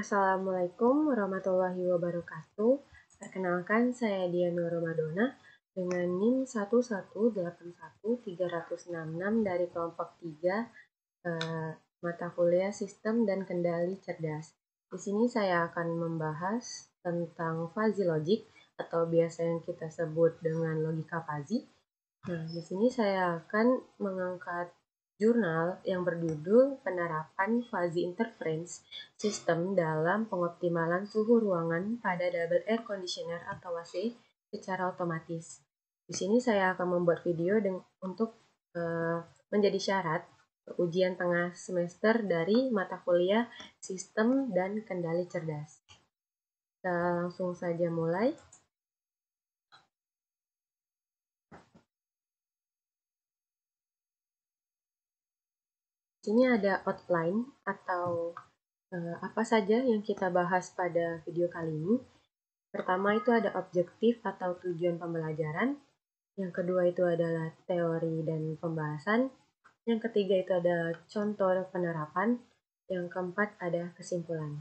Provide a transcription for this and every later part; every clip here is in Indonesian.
Assalamualaikum warahmatullahi wabarakatuh. Perkenalkan, saya Diana Ramadona dengan NIM 1181366 dari kelompok 3 mata kuliah Sistem dan Kendali Cerdas. Di sini saya akan membahas tentang fuzzy logic atau biasa yang kita sebut dengan logika fuzzy. Nah, di sini saya akan mengangkat jurnal yang berjudul Penerapan Fuzzy Interference System dalam Pengoptimalan Suhu Ruangan pada Double Air Conditioner atau AC secara otomatis. Di sini saya akan membuat video untuk menjadi syarat ujian tengah semester dari mata kuliah Sistem dan Kendali Cerdas. Kita langsung saja mulai. Di sini ada outline atau apa saja yang kita bahas pada video kali ini. Pertama itu ada objektif atau tujuan pembelajaran. Yang kedua itu adalah teori dan pembahasan. Yang ketiga itu ada contoh penerapan. Yang keempat ada kesimpulan.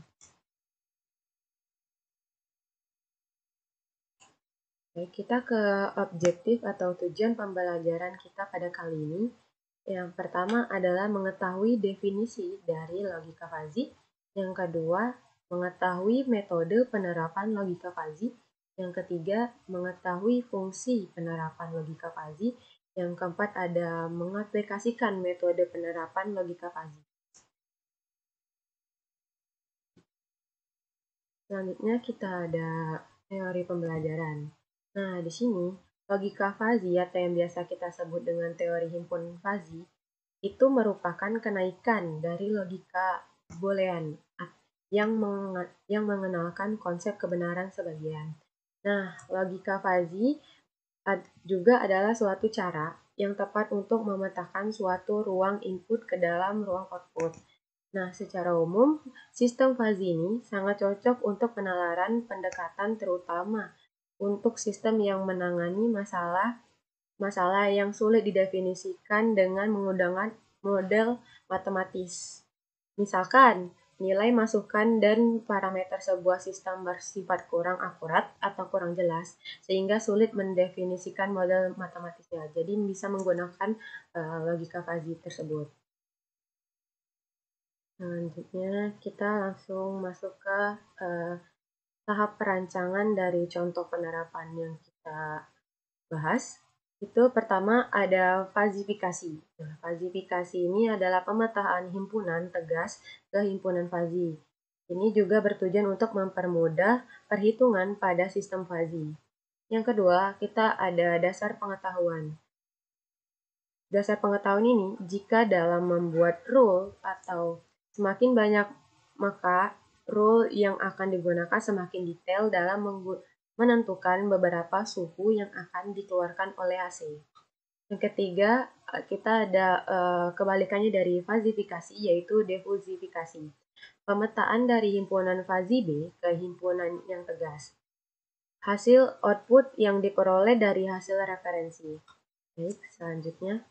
Baik, kita ke objektif atau tujuan pembelajaran kita pada kali ini. Yang pertama adalah mengetahui definisi dari logika fuzzy. Yang kedua, mengetahui metode penerapan logika fuzzy. Yang ketiga, mengetahui fungsi penerapan logika fuzzy. Yang keempat ada mengaplikasikan metode penerapan logika fuzzy. Selanjutnya kita ada teori pembelajaran. Nah, di sini logika fuzzy atau yang biasa kita sebut dengan teori himpun fuzzy itu merupakan kenaikan dari logika boolean yang mengenalkan konsep kebenaran sebagian. Nah, logika fuzzy juga adalah suatu cara yang tepat untuk memetakan suatu ruang input ke dalam ruang output. Nah, secara umum, sistem fuzzy ini sangat cocok untuk penalaran pendekatan terutama untuk sistem yang menangani masalah yang sulit didefinisikan dengan menggunakan model matematis. Misalkan, nilai masukan dan parameter sebuah sistem bersifat kurang akurat atau kurang jelas, sehingga sulit mendefinisikan model matematisnya. Jadi bisa menggunakan logika fuzzy tersebut. Selanjutnya kita langsung masuk ke tahap perancangan dari contoh penerapan yang kita bahas. Itu pertama ada fazifikasi. Nah, fazifikasi ini adalah pemetaan himpunan tegas ke himpunan fuzzy. Ini juga bertujuan untuk mempermudah perhitungan pada sistem fuzzy. Yang kedua, kita ada dasar pengetahuan. Dasar pengetahuan ini, jika dalam membuat rule atau semakin banyak, maka rule yang akan digunakan semakin detail dalam menentukan beberapa suhu yang akan dikeluarkan oleh AC. Yang ketiga, kita ada kebalikannya dari fazifikasi, yaitu defusifikasi. Pemetaan dari himpunan fuzzy B ke himpunan yang tegas. Hasil output yang diperoleh dari hasil referensi. Baik, selanjutnya.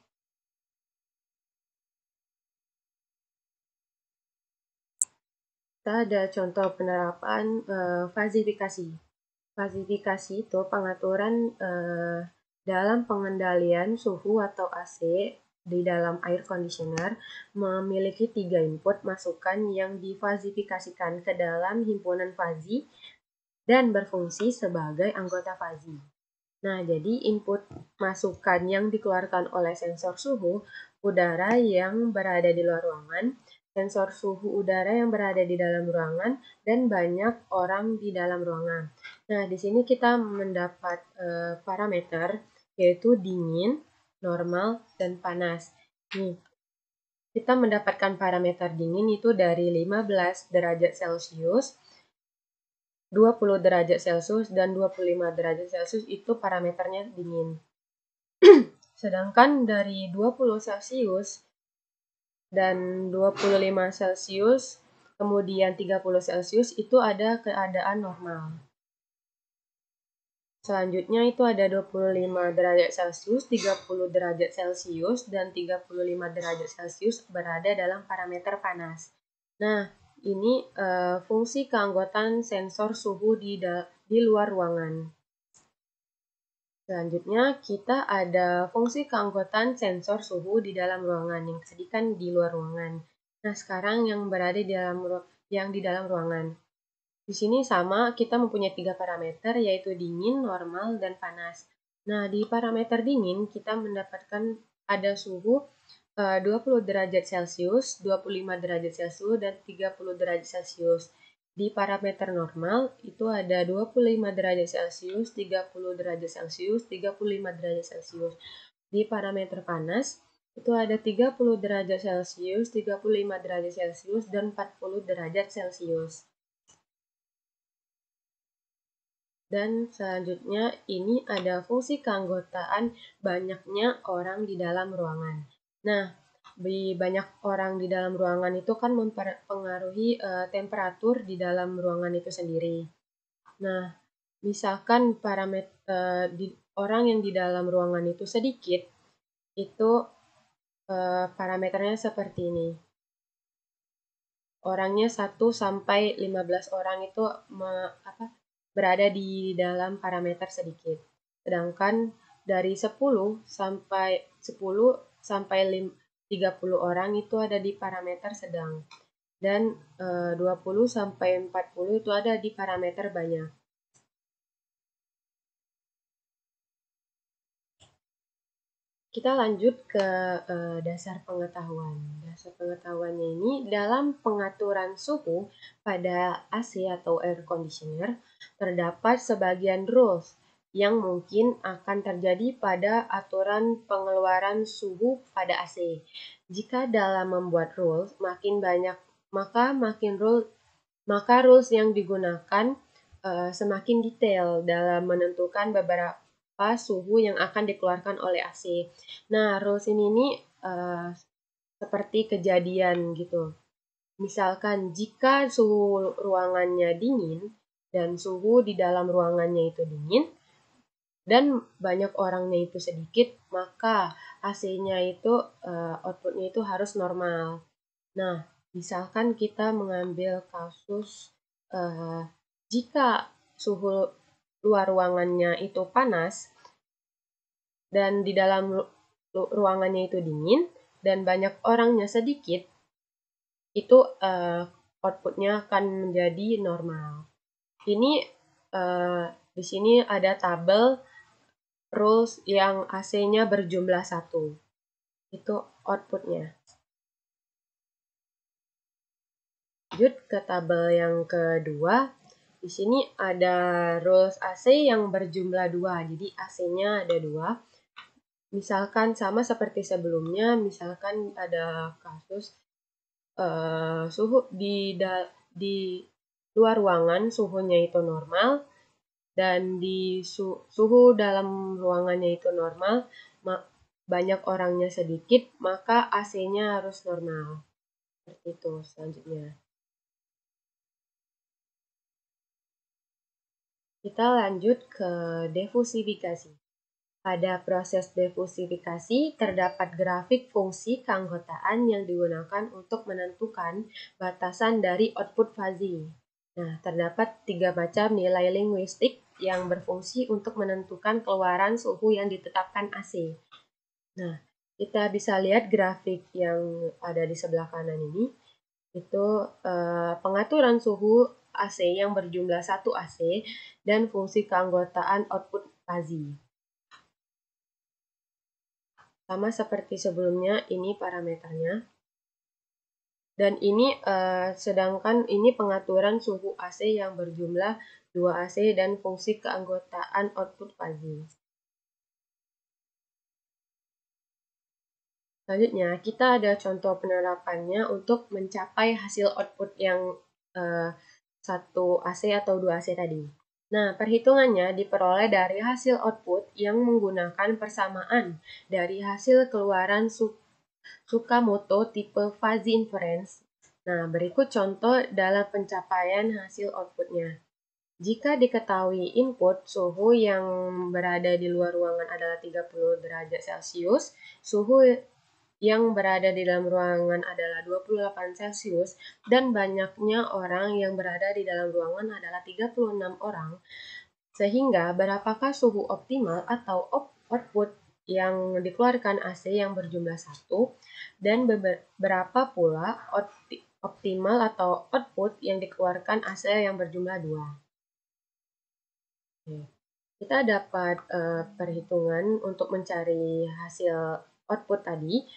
Kita ada contoh penerapan fazifikasi. Fazifikasi itu pengaturan dalam pengendalian suhu atau AC di dalam air conditioner memiliki 3 input masukan yang difazifikasikan ke dalam himpunan fuzzy dan berfungsi sebagai anggota fuzzy. Nah, jadi input masukan yang dikeluarkan oleh sensor suhu udara yang berada di luar ruangan, sensor suhu udara yang berada di dalam ruangan, dan banyak orang di dalam ruangan. Nah, di sini kita mendapat parameter yaitu dingin, normal, dan panas. Nih, kita mendapatkan parameter dingin itu dari 15 derajat Celcius, 20 derajat Celcius, dan 25 derajat Celcius itu parameternya dingin. Sedangkan dari 20 Celcius dan 25 Celcius, kemudian 30 Celcius itu ada keadaan normal. Selanjutnya itu ada 25 derajat Celcius, 30 derajat Celcius, dan 35 derajat Celcius berada dalam parameter panas. Nah, ini fungsi keanggotaan sensor suhu di luar ruangan. Selanjutnya, kita ada fungsi keanggotaan sensor suhu di dalam ruangan yang tadi kan di luar ruangan. Nah, sekarang yang berada di dalam ruangan. Di sini sama, kita mempunyai 3 parameter, yaitu dingin, normal, dan panas. Nah, di parameter dingin, kita mendapatkan ada suhu 20 derajat Celcius, 25 derajat Celcius, dan 30 derajat Celcius. Di parameter normal, itu ada 25 derajat Celcius, 30 derajat Celcius, 35 derajat Celcius. Di parameter panas, itu ada 30 derajat Celcius, 35 derajat Celcius, dan 40 derajat Celcius. Dan selanjutnya ini ada fungsi keanggotaan banyaknya orang di dalam ruangan. Nah, banyak orang di dalam ruangan itu kan mempengaruhi temperatur di dalam ruangan itu sendiri. Nah, misalkan orang yang di dalam ruangan itu sedikit, itu parameternya seperti ini. Orangnya 1 sampai 15 orang itu berada di dalam parameter sedikit. Sedangkan dari 10 sampai 30 orang itu ada di parameter sedang. Dan 20 sampai 40 itu ada di parameter banyak. Kita lanjut ke dasar pengetahuan. Dasar pengetahuannya ini dalam pengaturan suhu pada AC atau air conditioner terdapat sebagian rules yang mungkin akan terjadi pada aturan pengeluaran suhu pada AC. Jika dalam membuat rules makin banyak, maka rules yang digunakan semakin detail dalam menentukan beberapa suhu yang akan dikeluarkan oleh AC. Nah, rules ini seperti kejadian gitu. Misalkan jika suhu ruangannya dingin dan suhu di dalam ruangannya itu dingin dan banyak orangnya itu sedikit, maka AC-nya itu outputnya itu harus normal. Nah, misalkan kita mengambil kasus jika suhu luar ruangannya itu panas dan di dalam ruangannya itu dingin dan banyak orangnya sedikit, itu outputnya akan menjadi normal. Ini di sini ada tabel rules yang AC-nya berjumlah 1. Itu outputnya. Lanjut ke tabel yang kedua. Di sini ada rules AC yang berjumlah 2. Jadi AC-nya ada 2. Misalkan sama seperti sebelumnya, misalkan ada kasus suhu di luar ruangan suhunya itu normal dan di suhu dalam ruangannya itu normal, banyak orangnya sedikit, maka AC-nya harus normal. Seperti itu selanjutnya. Kita lanjut ke defusifikasi. Pada proses defusifikasi, terdapat grafik fungsi keanggotaan yang digunakan untuk menentukan batasan dari output fuzzy. Nah, terdapat 3 macam nilai linguistik yang berfungsi untuk menentukan keluaran suhu yang ditetapkan AC. Nah, kita bisa lihat grafik yang ada di sebelah kanan ini. Itu pengaturan suhu AC yang berjumlah 1 AC dan fungsi keanggotaan output fuzzy. Sama seperti sebelumnya, ini parameternya. Dan ini sedangkan ini pengaturan suhu AC yang berjumlah 2 AC dan fungsi keanggotaan output fuzzy. Selanjutnya, kita ada contoh penerapannya untuk mencapai hasil output yang 1 AC atau 2 AC tadi. Nah, perhitungannya diperoleh dari hasil output yang menggunakan persamaan dari hasil keluaran Tsukamoto tipe fuzzy inference. Nah, berikut contoh dalam pencapaian hasil outputnya. Jika diketahui input suhu yang berada di luar ruangan adalah 30 derajat Celcius, suhu yang berada di dalam ruangan adalah 28 Celcius dan banyaknya orang yang berada di dalam ruangan adalah 36 orang, sehingga berapakah suhu optimal atau output yang dikeluarkan AC yang berjumlah 1 dan berapa pula optimal atau output yang dikeluarkan AC yang berjumlah 2. Kita dapat perhitungan untuk mencari hasil output tadi.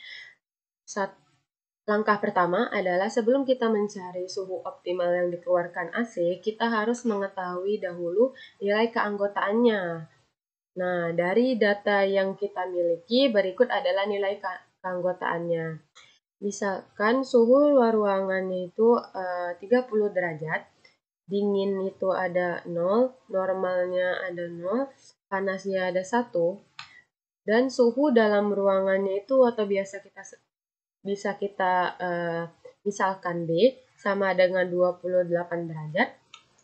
Langkah pertama adalah sebelum kita mencari suhu optimal yang dikeluarkan AC, kita harus mengetahui dahulu nilai keanggotaannya. Nah, dari data yang kita miliki, berikut adalah nilai keanggotaannya. Misalkan suhu luar ruangannya itu 30 derajat, dingin itu ada 0, normalnya ada 0, panasnya ada 1, dan suhu dalam ruangannya itu atau bisa kita misalkan B sama dengan 28 derajat,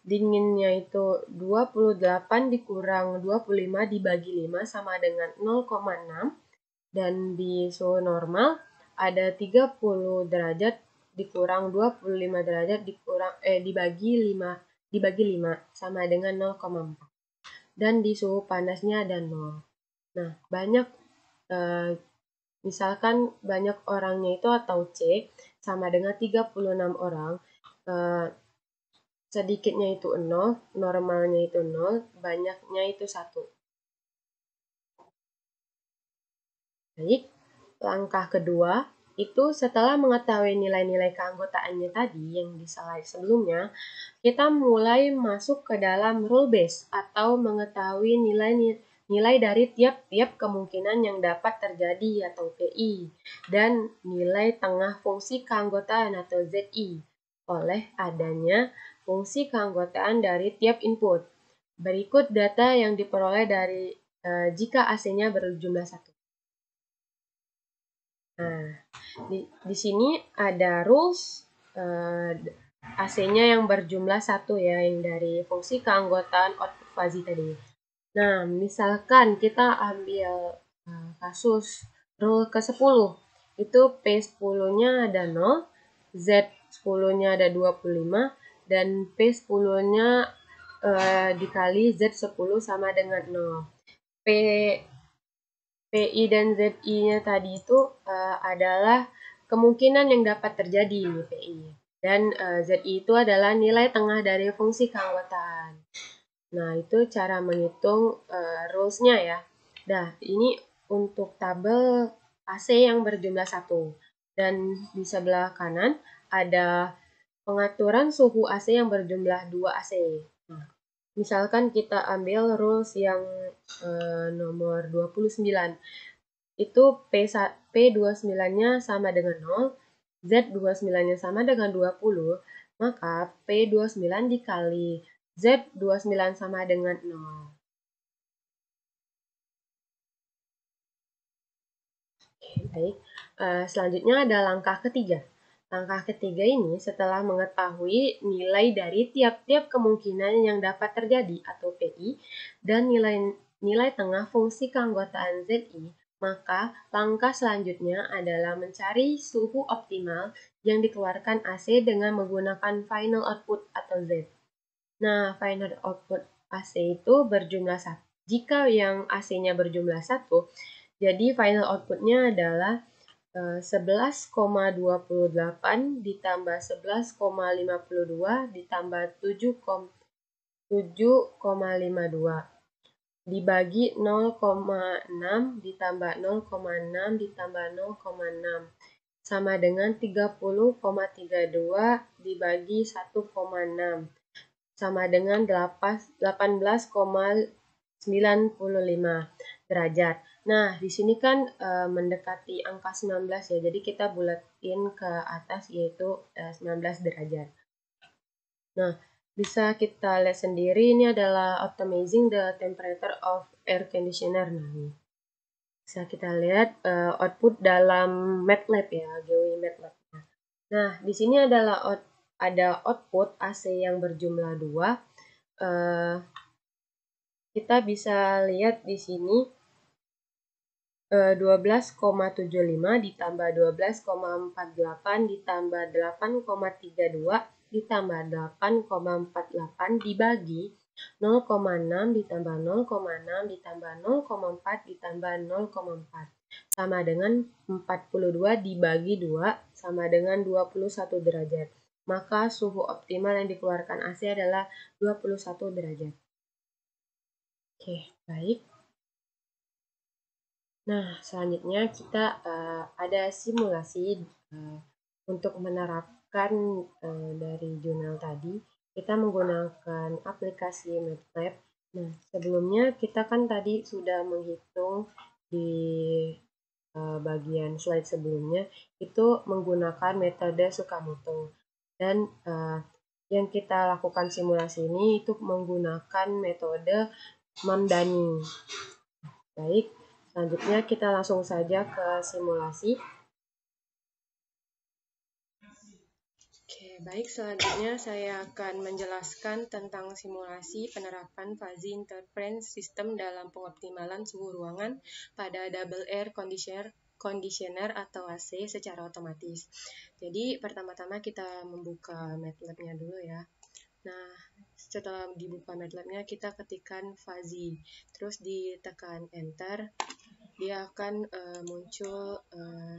dinginnya itu 28 dikurang 25 dibagi 5 sama dengan 0,6, dan di suhu normal ada 30 derajat dikurang 25 derajat dibagi 5 sama dengan 0,4, dan di suhu panasnya ada 0. Nah, misalkan banyak orangnya itu atau C sama dengan 36 orang, sedikitnya itu 0, normalnya itu 0, banyaknya itu 1. Baik, langkah kedua itu setelah mengetahui nilai-nilai keanggotaannya tadi yang di slide sebelumnya, kita mulai masuk ke dalam rule base atau mengetahui nilai dari tiap-tiap kemungkinan yang dapat terjadi atau PI dan nilai tengah fungsi keanggotaan atau ZI oleh adanya fungsi keanggotaan dari tiap input. Berikut data yang diperoleh dari jika AC-nya berjumlah 1. Nah, di sini ada rules AC-nya yang berjumlah 1 ya, yang dari fungsi keanggotaan output fuzzy tadi. Nah, misalkan kita ambil kasus rule ke-10, itu P10-nya ada 0, Z10-nya ada 25, dan P10-nya dikali Z10 sama dengan 0. PI dan ZI-nya tadi itu adalah kemungkinan yang dapat terjadi nih PI. Dan ZI itu adalah nilai tengah dari fungsi keanggotaan. Nah, itu cara menghitung rules-nya ya. Nah, ini untuk tabel AC yang berjumlah 1. Dan di sebelah kanan ada pengaturan suhu AC yang berjumlah 2 AC. Nah, misalkan kita ambil rules yang nomor 29. Itu P29-nya sama dengan 0, Z29-nya sama dengan 20, maka P29 dikali Z29 sama dengan 0. Baik, selanjutnya ada langkah ketiga. Langkah ketiga ini setelah mengetahui nilai dari tiap-tiap kemungkinan yang dapat terjadi atau PI dan nilai tengah fungsi keanggotaan ZI, maka langkah selanjutnya adalah mencari suhu optimal yang dikeluarkan AC dengan menggunakan final output atau Z. Nah, final output AC itu berjumlah 1. Jika yang AC-nya berjumlah 1, jadi final outputnya adalah 11,28 ditambah 11,52 ditambah 7,52 dibagi 0,6 ditambah 0,6 ditambah 0,6 sama dengan 30,32 dibagi 1,6 sama dengan 18,95 derajat. Nah, di sini kan mendekati angka 19 ya, jadi kita bulatin ke atas yaitu 19 derajat. Nah, bisa kita lihat sendiri ini adalah optimizing the temperature of air conditioner. Nah, bisa kita lihat output dalam MATLAB ya, GUI MATLAB. Nah, di sini adalah ada output AC yang berjumlah 2. Kita bisa lihat di sini 12,75 ditambah 12,48 ditambah 8,32 ditambah 8,48 dibagi 0,6 ditambah 0,6 ditambah 0,4 ditambah 0,4 sama dengan 42 dibagi 2 sama dengan 21 derajat. Maka suhu optimal yang dikeluarkan AC adalah 21 derajat. Oke, baik. Nah, selanjutnya kita ada simulasi untuk menerapkan dari jurnal tadi. Kita menggunakan aplikasi MATLAB. Nah, sebelumnya kita kan tadi sudah menghitung di bagian slide sebelumnya itu menggunakan metode Tsukamoto. Dan yang kita lakukan simulasi ini itu menggunakan metode Mamdani. Baik, selanjutnya kita langsung saja ke simulasi. Oke, baik, selanjutnya saya akan menjelaskan tentang simulasi penerapan fuzzy interference system dalam pengoptimalan suhu ruangan pada double air conditioner atau AC secara otomatis. Jadi, pertama-tama kita membuka MATLAB-nya dulu ya. Nah, setelah dibuka MATLAB-nya, kita ketikkan fuzzy, terus ditekan enter. Dia akan muncul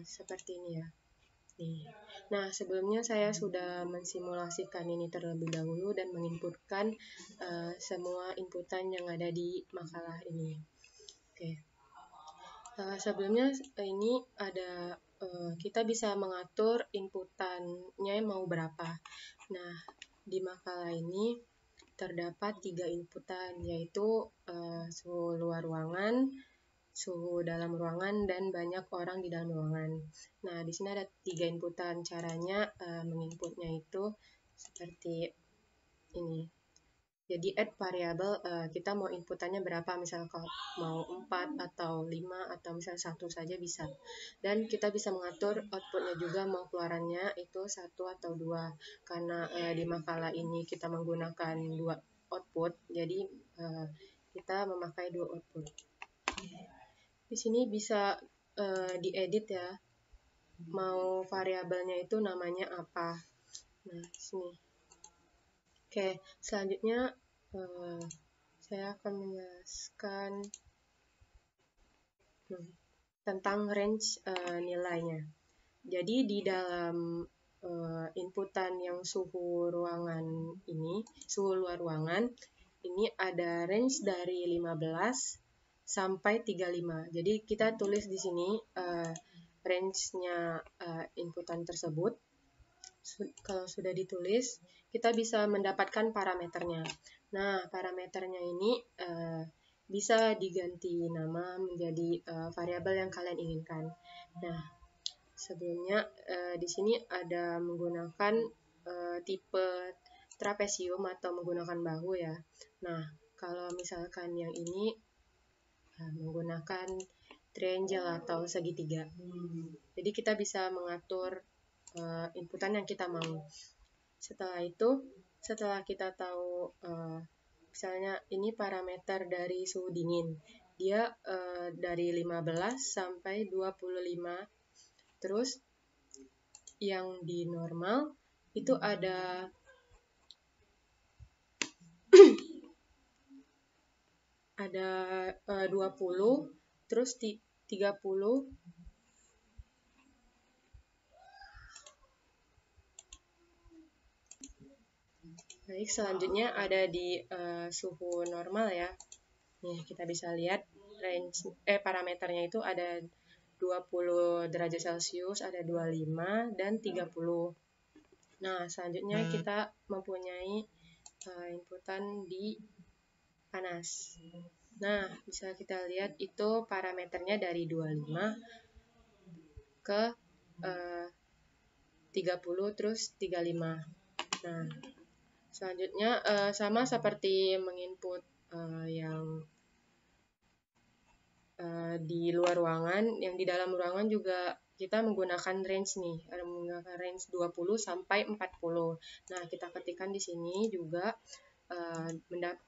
seperti ini ya. Nih. Nah, sebelumnya saya sudah mensimulasikan ini terlebih dahulu dan menginputkan semua inputan yang ada di makalah ini. Oke. Sebelumnya ini ada kita bisa mengatur inputannya mau berapa. Nah, di makalah ini terdapat 3 inputan, yaitu suhu luar ruangan, suhu dalam ruangan, dan banyak orang di dalam ruangan. Nah, di sini ada 3 inputan. Caranya menginputnya itu seperti ini. Jadi add variabel, kita mau inputannya berapa, misalnya kalau mau 4 atau 5 atau misalnya 1 saja bisa. Dan kita bisa mengatur outputnya juga, mau keluarannya itu 1 atau 2. Karena di makalah ini kita menggunakan 2 output, jadi kita memakai 2 output. Di sini bisa diedit ya, mau variabelnya itu namanya apa. Nah, sini. Oke, selanjutnya saya akan menjelaskan tentang range nilainya. Jadi di dalam inputan yang suhu ruangan ini, suhu luar ruangan, ini ada range dari 15 sampai 35. Jadi kita tulis di sini range-nya inputan tersebut. Kalau sudah ditulis, kita bisa mendapatkan parameternya. Nah, parameternya ini bisa diganti nama menjadi variabel yang kalian inginkan. Nah, sebelumnya di sini ada menggunakan tipe trapesium atau menggunakan bahu ya. Nah, kalau misalkan yang ini menggunakan triangle atau segitiga. Jadi kita bisa mengatur inputan yang kita mau. Setelah itu, setelah kita tahu misalnya ini parameter dari suhu dingin, dia dari 15 sampai 25. Terus yang di normal itu ada ada 20, terus 30. Baik, selanjutnya ada di suhu normal ya. Nih, kita bisa lihat range parameternya itu ada 20 derajat Celcius, ada 25 dan 30. Nah, selanjutnya kita mempunyai inputan di panas. Nah, bisa kita lihat itu parameternya dari 25 ke 30 terus 35. Nah, selanjutnya sama seperti menginput yang di luar ruangan, yang di dalam ruangan juga kita menggunakan range nih, menggunakan range 20 sampai 40. Nah, kita ketikkan di sini juga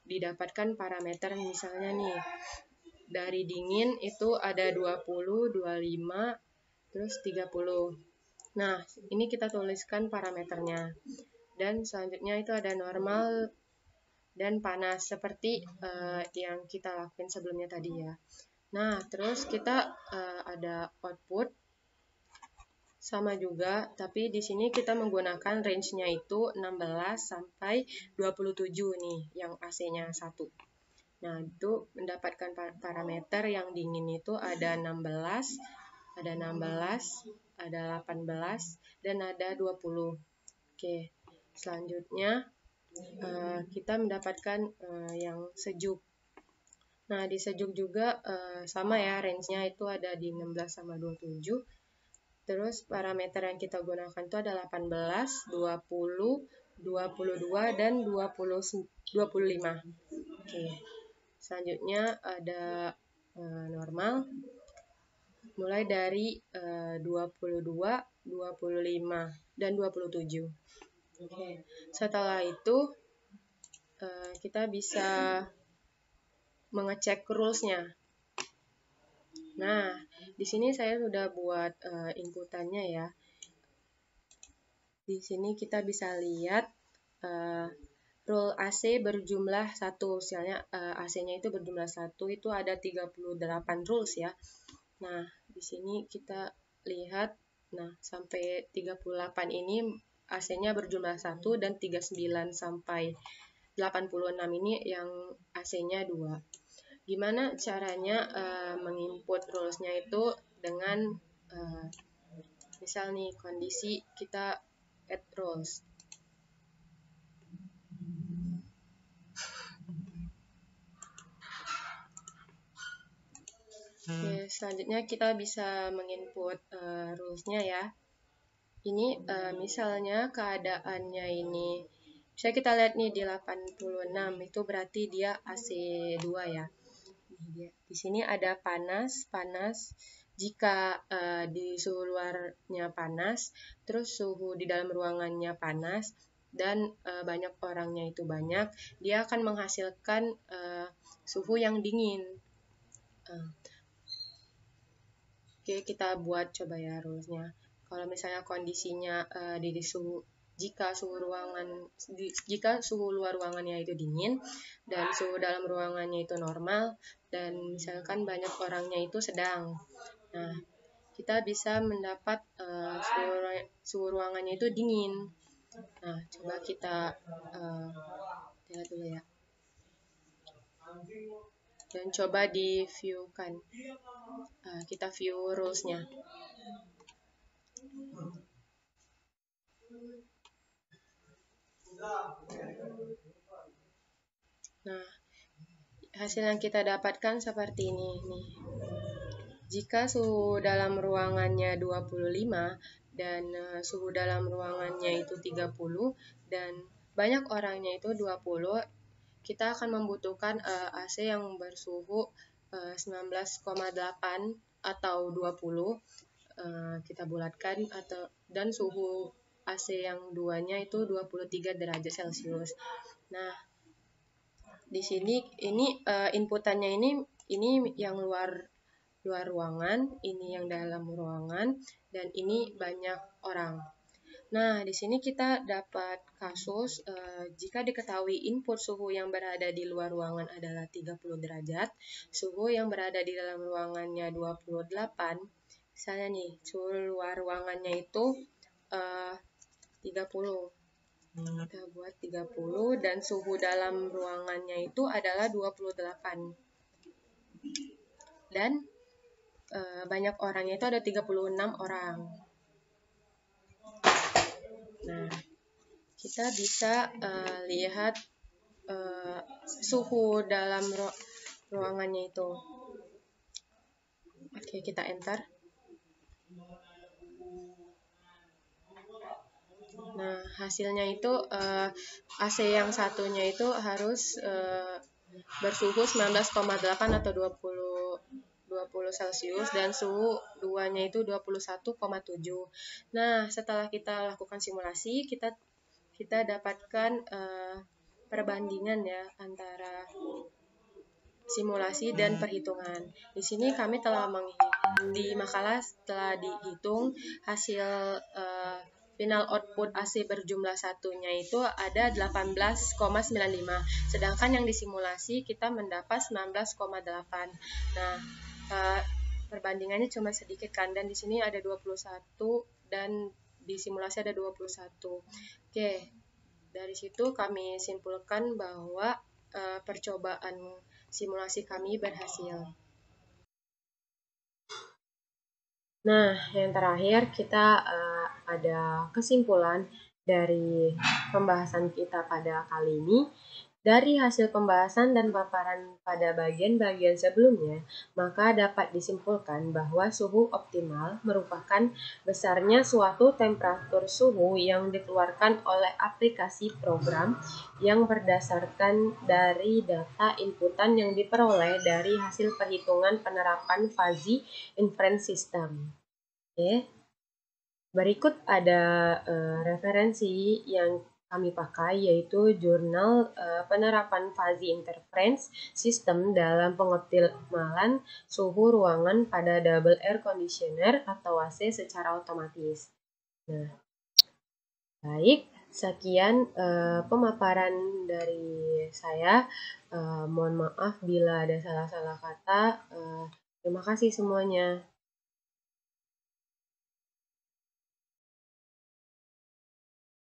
didapatkan parameter misalnya nih dari dingin itu ada 20, 25, terus 30. Nah, ini kita tuliskan parameternya. Dan selanjutnya itu ada normal dan panas, seperti yang kita lakuin sebelumnya tadi ya. Nah, terus kita ada output, sama juga, tapi di sini kita menggunakan range-nya itu 16 sampai 27 nih, yang AC-nya 1. Nah, itu mendapatkan parameter yang dingin itu ada 16, ada 16, ada 18, dan ada 20. Oke, selanjutnya kita mendapatkan yang sejuk. Nah, di sejuk juga sama ya, range-nya itu ada di 16 sama 27. Terus parameter yang kita gunakan itu ada 18, 20, 22, dan 25. Oke. Selanjutnya ada normal, mulai dari 22, 25, dan 27. Oke. Setelah itu kita bisa mengecek rules-nya. Nah, di sini saya sudah buat inputannya ya. Di sini kita bisa lihat rule AC berjumlah 1. Misalnya AC-nya itu berjumlah 1, itu ada 38 rules ya. Nah, di sini kita lihat, nah sampai 38 ini AC-nya berjumlah 1, dan 39 sampai 86 ini yang AC-nya 2. Gimana caranya menginput rules-nya itu dengan misal nih kondisi kita add rules. Oke, selanjutnya kita bisa menginput rules-nya ya. Ini misalnya keadaannya ini, bisa kita lihat nih di 86, itu berarti dia AC2 ya. Di sini ada panas. Jika di suhu luarnya panas, terus suhu di dalam ruangannya panas, dan banyak orangnya itu banyak, dia akan menghasilkan suhu yang dingin. Oke, kita buat coba ya rules-nya. Kalau misalnya kondisinya jika suhu luar ruangannya itu dingin dan suhu dalam ruangannya itu normal, dan misalkan banyak orangnya itu sedang. Nah, kita bisa mendapat suhu ruangannya itu dingin. Nah, coba kita lihat dulu ya. Dan coba di view-kan. Kita view rules-nya. Nah, hasil yang kita dapatkan seperti ini nih. Jika suhu dalam ruangannya 25 dan suhu dalam ruangannya itu 30 dan banyak orangnya itu 20, kita akan membutuhkan AC yang bersuhu 19,8 atau 20. Kita bulatkan dan suhu AC yang duanya itu 23 derajat Celcius. Nah, di sini ini inputannya ini yang luar ruangan, ini yang dalam ruangan, dan ini banyak orang. Nah, di sini kita dapat kasus jika diketahui input suhu yang berada di luar ruangan adalah 30 derajat, suhu yang berada di dalam ruangannya 28. Misalnya nih, suhu luar ruangannya itu 30. Kita buat 30, dan suhu dalam ruangannya itu adalah 28. Dan banyak orangnya itu ada 36 orang. Nah, kita bisa lihat suhu dalam ruangannya itu. Oke, kita enter. Nah, hasilnya itu AC yang satunya itu harus bersuhu 19,8 atau 20 Celcius, dan suhu duanya itu 21,7. Nah, setelah kita lakukan simulasi, kita dapatkan perbandingan ya antara simulasi dan perhitungan. Di sini kami telah di makalah telah dihitung hasil final output AC berjumlah satunya itu ada 18,95, sedangkan yang disimulasi kita mendapat 19,8. Nah, perbandingannya cuma sedikit kan, dan di sini ada 21 dan di simulasi ada 21. Oke, dari situ kami simpulkan bahwa percobaan simulasi kami berhasil. Nah, yang terakhir kita ada kesimpulan dari pembahasan kita pada kali ini. Dari hasil pembahasan dan paparan pada bagian-bagian sebelumnya, maka dapat disimpulkan bahwa suhu optimal merupakan besarnya suatu temperatur suhu yang dikeluarkan oleh aplikasi program yang berdasarkan dari data inputan yang diperoleh dari hasil perhitungan penerapan fuzzy inference system. Oke. Berikut ada referensi yang kami pakai, yaitu jurnal penerapan fuzzy interference system dalam pengoptimalan suhu ruangan pada double air conditioner atau AC secara otomatis. Nah, baik, sekian pemaparan dari saya. Mohon maaf bila ada salah-salah kata. Terima kasih semuanya.